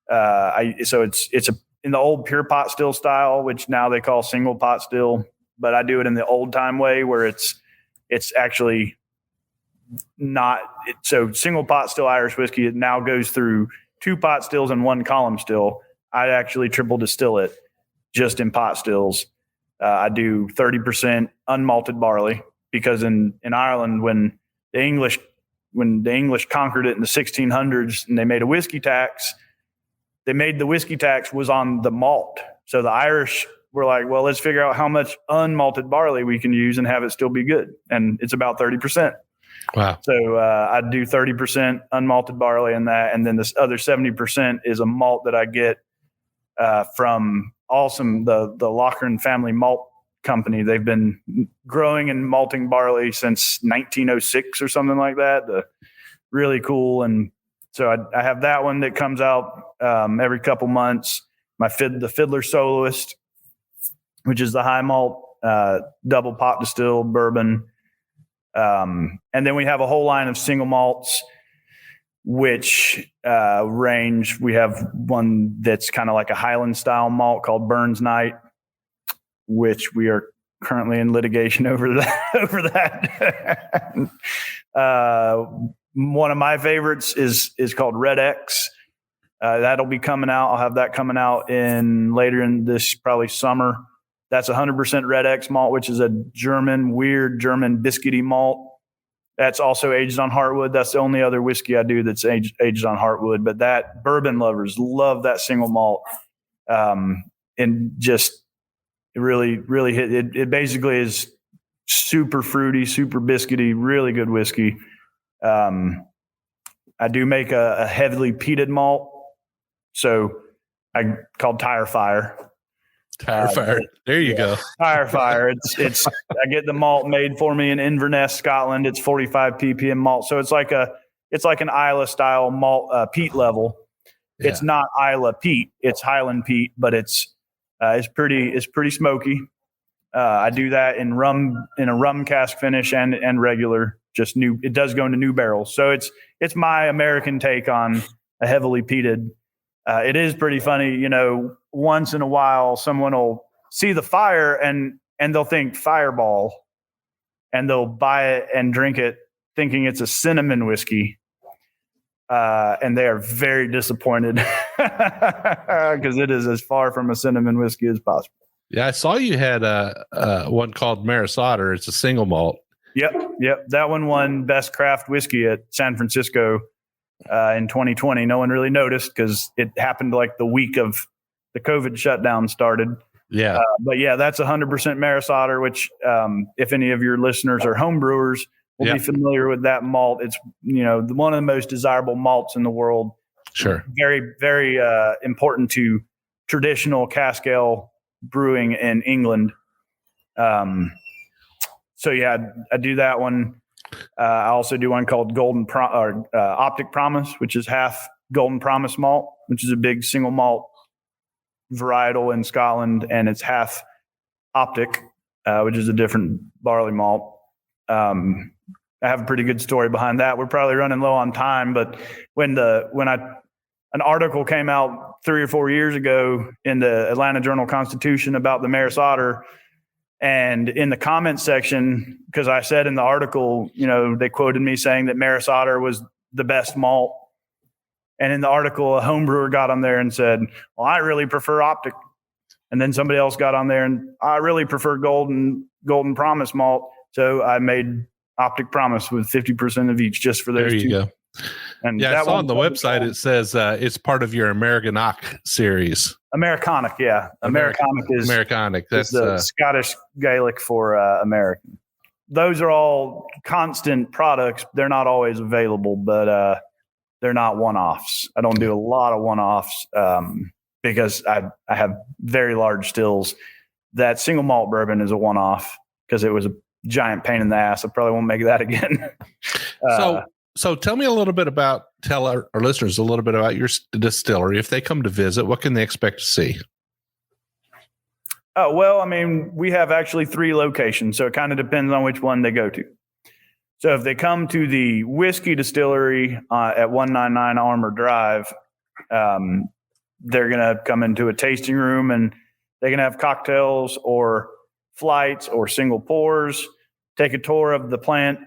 S4: so it's in the old pure pot still style, which now they call single pot still, but I do it in the old time way where it's actually not. So single pot still Irish whiskey, it now goes through 2 pot stills and 1 column still. I actually triple distill it just in pot stills. I do 30% unmalted barley because in Ireland, when the English conquered it in the 1600s and they made a whiskey tax, the whiskey tax was on the malt. So the Irish were like, well, let's figure out how much unmalted barley we can use and have it still be good. And it's about 30%.
S3: Wow.
S4: So I do 30% unmalted barley in that. And then this other 70% is a malt that I get from the Lochran family malt company. They've been growing and malting barley since 1906 or something like that. Really cool. And so I have that one that comes out every couple months. The Fiddler Soloist, which is the high malt double pot distilled bourbon. And then we have a whole line of single malts, which range. We have one that's kind of like a Highland style malt called Burns Night, which we are currently in litigation over that. One of my favorites is called Red X. That'll be coming out. I'll have that coming out later in this probably summer. That's 100% Red X malt, which is a weird German biscuity malt. That's also aged on heartwood. That's the only other whiskey I do that's aged on heartwood. But that bourbon lovers love that single malt, and just it really hit. It basically is super fruity, super biscuity, really good whiskey. I do make a heavily peated malt, so I called Tire Fire.
S3: There you go.
S4: Tire Fire. It's I get the malt made for me in Inverness, Scotland. It's 45 ppm malt, so it's like an Islay style malt peat level. Yeah. It's not Islay peat, it's Highland peat, but it's pretty smoky. I do that in a rum cask finish and regular. Just new. It does go into new barrels, so it's my American take on a heavily peated. It is pretty funny, once in a while someone will see the fire and they'll think Fireball and they'll buy it and drink it thinking it's a cinnamon whiskey. And they are very disappointed because it is as far from a cinnamon whiskey as possible.
S3: Yeah. I saw you had one called Maris Otter. It's a single malt.
S4: Yep. That one won Best Craft Whiskey at San Francisco in 2020. No one really noticed because it happened like the week of the COVID shutdown started.
S3: Yeah.
S4: But yeah, that's 100% Maris Otter, which if any of your listeners are home brewers will be familiar with that malt. It's, one of the most desirable malts in the world.
S3: Sure.
S4: Very, very important to traditional cask ale brewing in England. So yeah, I do that one. I also do one called Optic Promise, which is half Golden Promise malt, which is a big single malt varietal in Scotland, and it's half Optic, which is a different barley malt. I have a pretty good story behind that. We're probably running low on time, but when an article came out 3 or 4 years ago in the Atlanta Journal-Constitution about the Maris Otter, and in the comments section, because I said in the article, they quoted me saying that Maris Otter was the best malt. And in the article, a home brewer got on there and said, well, I really prefer Optic. And then somebody else got on there and I really prefer Golden Promise malt. So I made Optic Promise with 50% of each just for those
S3: two. There you go.
S4: And
S3: yeah, I saw on the website, it says it's part of your Americanic series.
S4: Americanic, yeah. Americanic.
S3: That's
S4: the Scottish Gaelic for American. Those are all constant products. They're not always available, but they're not one-offs. I don't do a lot of one-offs because I have very large stills. That single malt bourbon is a one-off because it was a giant pain in the ass. I probably won't make that again.
S3: So tell me a little bit about, tell our listeners a little bit about your distillery. If they come to visit, what can they expect to see?
S4: Oh, well, I mean, we have actually 3 locations, so it kind of depends on which one they go to. So if they come to the whiskey distillery at 199 Armour Drive, they're going to come into a tasting room, and they can have cocktails or flights or single pours, take a tour of the plant.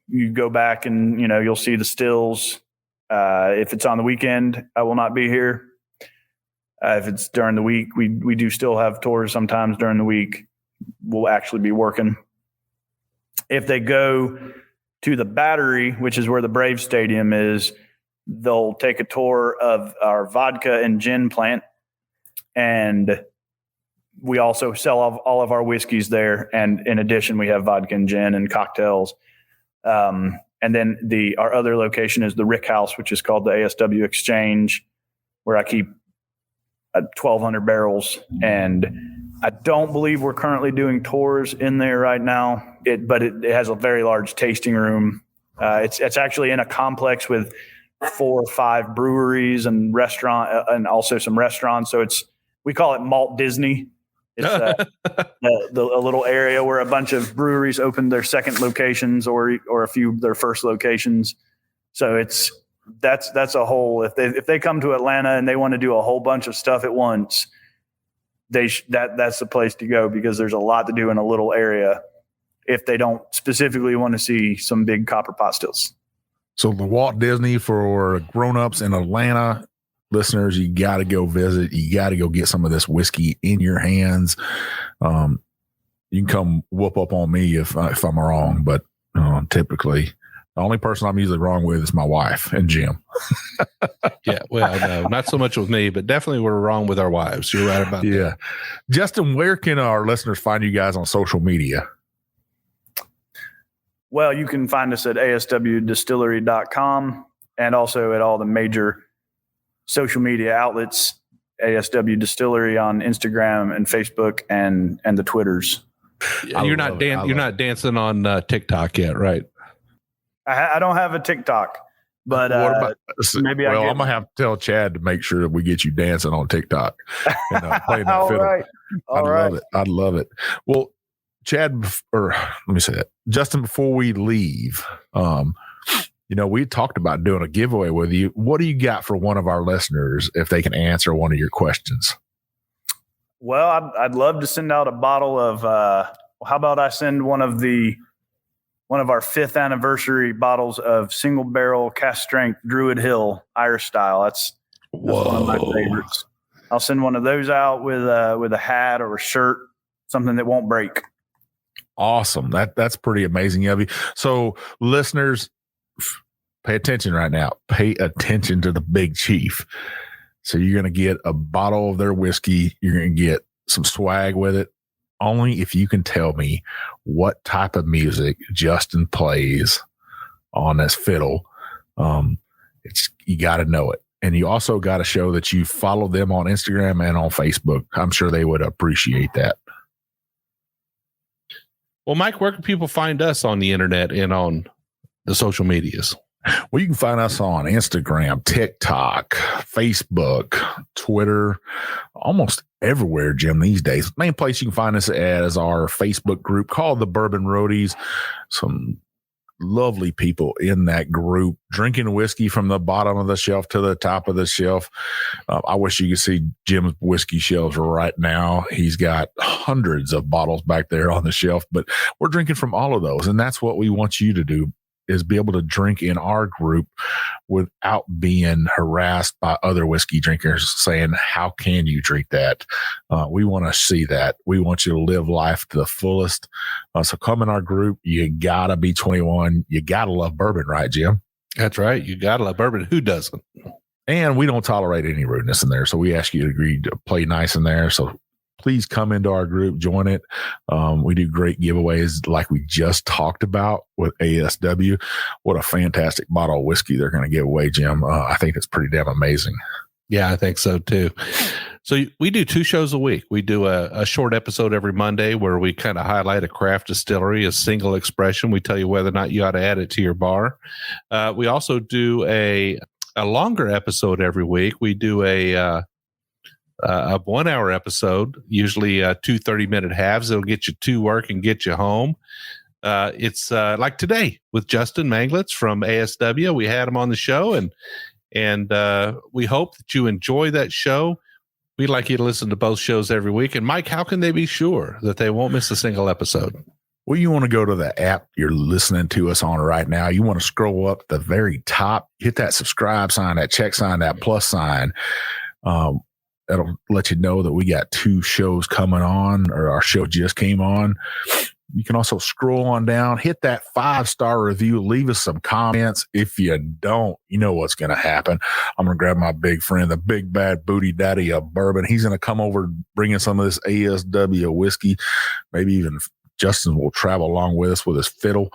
S4: You go back and, you'll see the stills. If it's on the weekend, I will not be here. If it's during the week, we do still have tours sometimes during the week. We'll actually be working. If they go to the Battery, which is where the Braves Stadium is, they'll take a tour of our vodka and gin plant. And we also sell all of our whiskeys there. And in addition, we have vodka and gin and cocktails. And then our other location is the Rick House, which is called the ASW Exchange, where I keep 1,200 barrels. And I don't believe we're currently doing tours in there right now. But it has a very large tasting room. It's actually in a complex with 4 or 5 breweries and restaurant, and also some restaurants. So we call it Malt Disney. It's a little area where a bunch of breweries opened their second locations or a few of their first locations. So that's a whole. If they come to Atlanta and they want to do a whole bunch of stuff at once, that's the place to go, because there's a lot to do in a little area. If they don't specifically want to see some big copper pot stills.
S2: So the Walt Disney for grown-ups in Atlanta. Listeners, you got to go visit. You got to go get some of this whiskey in your hands. You can come whoop up on me if I'm wrong, but typically the only person I'm usually wrong with is my wife and Jim.
S3: Yeah, well, no, not so much with me, but definitely we're wrong with our wives. You're right about that.
S2: Yeah. Justin, where can our listeners find you guys on social media?
S4: Well, you can find us at aswdistillery.com and also at all the major social media outlets, ASW Distillery on Instagram and Facebook and the Twitters.
S3: You're not dancing on TikTok yet, right?
S4: I don't have a TikTok, but maybe
S2: I'm gonna have to tell Chad to make sure that we get you dancing on TikTok and playing that fiddle.
S4: Right.
S2: Love it. I'd love it. Well, Chad, or let me say that, Justin, before we leave, we talked about doing a giveaway with you. What do you got for one of our listeners if they can answer one of your questions?
S4: Well, I'd love to send out a bottle of, how about I send one of our 5th anniversary bottles of single barrel cast strength Druid Hill Irish style. That's one of my favorites. I'll send one of those out with a hat or a shirt, something that won't break.
S2: Awesome. That's pretty amazing of you. So listeners, pay attention right now. Pay attention to the Big Chief. So you're going to get a bottle of their whiskey. You're going to get some swag with it. Only if you can tell me what type of music Justin plays on this fiddle. You got to know it. And you also got to show that you follow them on Instagram and on Facebook. I'm sure they would appreciate that.
S3: Well, Mike, where can people find us on the internet and on the social medias?
S2: Well, you can find us on Instagram, TikTok, Facebook, Twitter, almost everywhere, Jim, these days. The main place you can find us at is our Facebook group called the Bourbon Roadies. Some lovely people in that group drinking whiskey from the bottom of the shelf to the top of the shelf. I wish you could see Jim's whiskey shelves right now. He's got hundreds of bottles back there on the shelf, but we're drinking from all of those. And that's what we want you to do, is be able to drink in our group without being harassed by other whiskey drinkers saying, how can you drink that? We want to see that. We want you to live life to the fullest. So come in our group. You got to be 21. You got to love bourbon, right, Jim?
S3: That's right. You got to love bourbon. Who doesn't?
S2: And we don't tolerate any rudeness in there. So we ask you to agree to play nice in there. So please come into our group, join it. We do great giveaways like we just talked about with ASW. What a fantastic bottle of whiskey they're going to give away, Jim. I think it's pretty damn amazing.
S3: Yeah, I think so too. So we do 2 shows a week. We do a short episode every Monday where we kind of highlight a craft distillery, a single expression. We tell you whether or not you ought to add it to your bar. We also do a longer episode every week. We do a 1 hour episode, usually 2 30-minute halves. It'll get you to work and get you home. It's like today with Justin Manglitz from ASW. We had him on the show, and we hope that you enjoy that show. We'd like you to listen to both shows every week. And Mike, how can they be sure that they won't miss a single episode?
S2: Well, you want to go to the app you're listening to us on right now. You want to scroll up the very top, hit that subscribe sign, that check sign, that plus sign. That'll let you know that we got 2 shows coming on, or our show just came on. You can also scroll on down, hit that 5-star review, leave us some comments. If you don't, you know what's going to happen. I'm going to grab my big friend, the big bad booty daddy of bourbon. He's going to come over bringing some of this ASW whiskey. Maybe even Justin will travel along with us with his fiddle.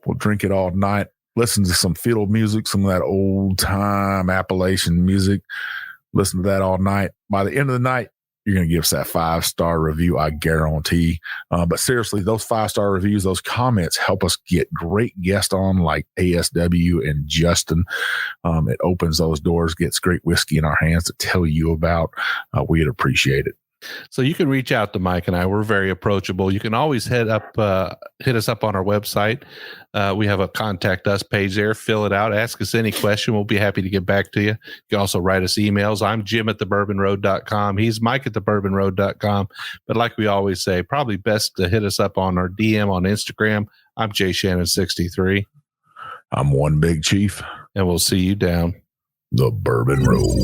S2: We'll drink it all night, listen to some fiddle music, some of that old time Appalachian music. Listen to that all night. By the end of the night, you're going to give us that 5-star review, I guarantee. But seriously, those 5-star reviews, those comments help us get great guests on like ASW and Justin. It opens those doors, gets great whiskey in our hands to tell you about. We'd appreciate it.
S3: So you can reach out to Mike and I. We're very approachable. You can always hit us up on our website. We have a contact us page there. Fill it out. Ask us any question. We'll be happy to get back to you. You can also write us emails. I'm Jim at thebourbonroad.com. He's Mike at thebourbonroad.com. But like we always say, probably best to hit us up on our DM on Instagram. I'm JShannon63.
S2: I'm One Big Chief.
S3: And we'll see you down
S2: the Bourbon Road.